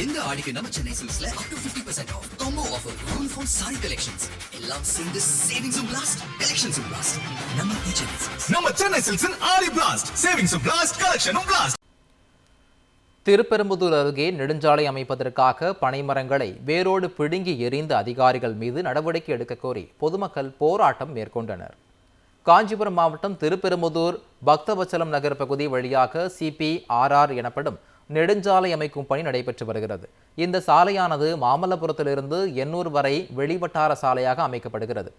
இந்த ஆடிக்கு நம்ம Chennai சில்க்ஸ்ல up to 50% off combo offer uniform saree collections எல்லாம் சேர்ந்து savings blast collections blast நம்ம சென்னை சில்க்ஸின் ஆடி blast savings blast collection blast. Sriperumbudur அருகே நெடுஞ்சாலை அமைப்பதற்காக பனைமரங்களை வேரோடு பிடுங்கி எறிந்த அதிகாரிகள் மீது நடவடிக்கை எடுக்க கோரி பொதுமக்கள் போராட்டம் மேற்கொண்டனர். காஞ்சிபுரம் மாவட்டம் திருப்பெரும்புதூர் பக்தவச்சலம் நகர் பகுதி வழியாக CP-RR எனப்படும் நெடுஞ்சாலை அமைக்கும் பணி நடைபெற்று வருகிறது. இந்த சாலையானது மாமல்லபுரத்திலிருந்து எண்ணூர் வரை வெளிவட்டார சாலையாக அமைக்கப்படுகிறது.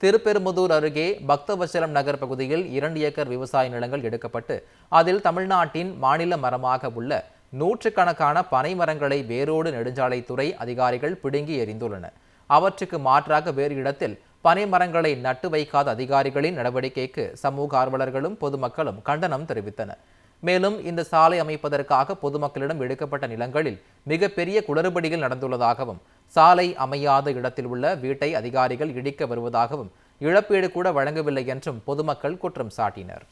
திருப்பெரும்புதூர் அருகே பக்தவச்சலம் நகர் பகுதியில் 2 ஏக்கர் விவசாய நிலங்கள் எடுக்கப்பட்டு அதில் தமிழ்நாட்டின் மாநில மரமாக உள்ள நூற்றுக்கணக்கான பனை மரங்களை வேரோடு நெடுஞ்சாலைத்துறை அதிகாரிகள் பிடுங்கி எறிந்துள்ளனர். அவற்றுக்கு மாற்றாக வேறு இடத்தில் பனை மரங்களை நட்டு வைக்காத அதிகாரிகளின் நடவடிக்கைக்கு சமூக ஆர்வலர்களும் பொதுமக்களும் கண்டனம் தெரிவித்தனர். மேலும் இந்த சாலை அமைப்பதற்காக பொதுமக்களிடம் எடுக்கப்பட்ட நிலங்களில் மிகப்பெரிய குளறுபடிகள் நடந்துள்ளதாகவும் சாலை அமையாத இடத்தில் உள்ள வீட்டை அதிகாரிகள் இடிக்க வருவதாகவும் இழப்பீடு கூட வழங்கவில்லை என்றும் பொதுமக்கள் குற்றம் சாட்டினர்.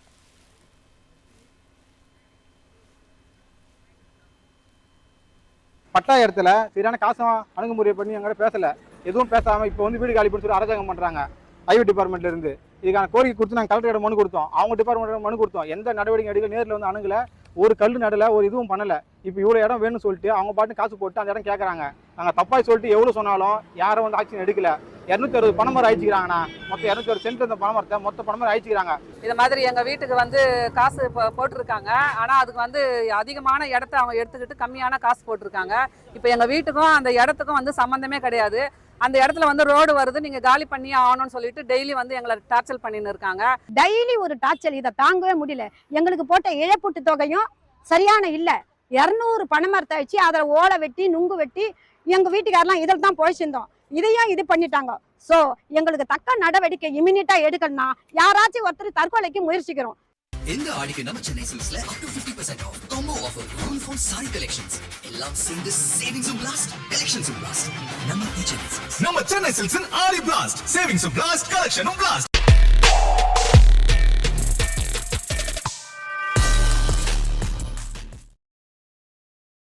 பட்டா இடத்துல சரியான காசம் அணுகுமுறை பண்ணி எங்கிட்ட பேசல, எதுவும் பேசாம இப்போ வீடு காலி பண்ணி சொல்லி அரசாங்கம் பண்றாங்க. ஹைவே டிபார்ட்மெண்ட்ல இருந்து இதுக்கான கோரிக்கை கொடுத்து நாங்கள் கலெக்டர் மனு கொடுத்தோம், அவங்க டிபார்ட்மெண்ட் மனு கொடுத்தோம். எந்த நடவடிக்கை எடுக்க நேரில் அணுகல, ஒரு கல் நடல, ஒரு இதுவும் பண்ணல. இப்போ இவ்வளோ இடம் வேணும்னு சொல்லிட்டு அவங்க பாட்டு காசு போட்டு அந்த இடம் கேட்கறாங்க. நாங்கள் தப்பாய் சொல்லிட்டு எவ்வளோ சொன்னாலும் யாரும் ஆக்ஷன் எடுக்கல. 260 பனைமரம் அழிச்சிக்கிறாங்கண்ணா, மொத்தம் 260 சென்ட் இந்த பனைமரத்தை மொத்த பனைமரம் அழிச்சிக்கிறாங்க. இது மாதிரி எங்கள் வீட்டுக்கு காசு போட்டிருக்காங்க. ஆனால் அதுக்கு அதிகமான இடத்த அவங்க எடுத்துக்கிட்டு கம்மியான காசு போட்டிருக்காங்க. இப்போ எங்கள் வீட்டுக்கும் அந்த இடத்துக்கும் சம்மந்தமே கிடையாது. அந்த இடத்துல ரோடு வருது, நீங்க காலி பண்ணி ஆகணும்னு சொல்லிட்டு டெய்லி எங்களை டார்ச்சல் பண்ணின்னு இருக்காங்க. டெய்லி ஒரு டார்ச்சல், இதை தாங்கவே முடியல. எங்களுக்கு போட்ட இழப்பீட்டு தொகையும் சரியான இல்லை. 200 பனைமரத்தை வச்சு அதில் ஓலை வெட்டி நுங்கு வெட்டி எங்க வீட்டுக்காரெல்லாம் இதில் தான் போயிச்சிருந்தோம். இதையும் இது பண்ணிட்டாங்க. ஸோ எங்களுக்கு தக்க நடவடிக்கை இமினியட்டா எடுக்கணும்னா யாராச்சும் ஒருத்தர் தற்கொலைக்கு முயற்சிக்கிறோம். இந்த ஆடிக்கு நம்ம Chennai சில்க்ஸ்ல up to 50% off combo offer uniform saree collections எல்லாம் சேர்ந்து savings blast collections blast நம்ம சென்னை சில்க்ஸின் ஆடி blast savings blast collection blast.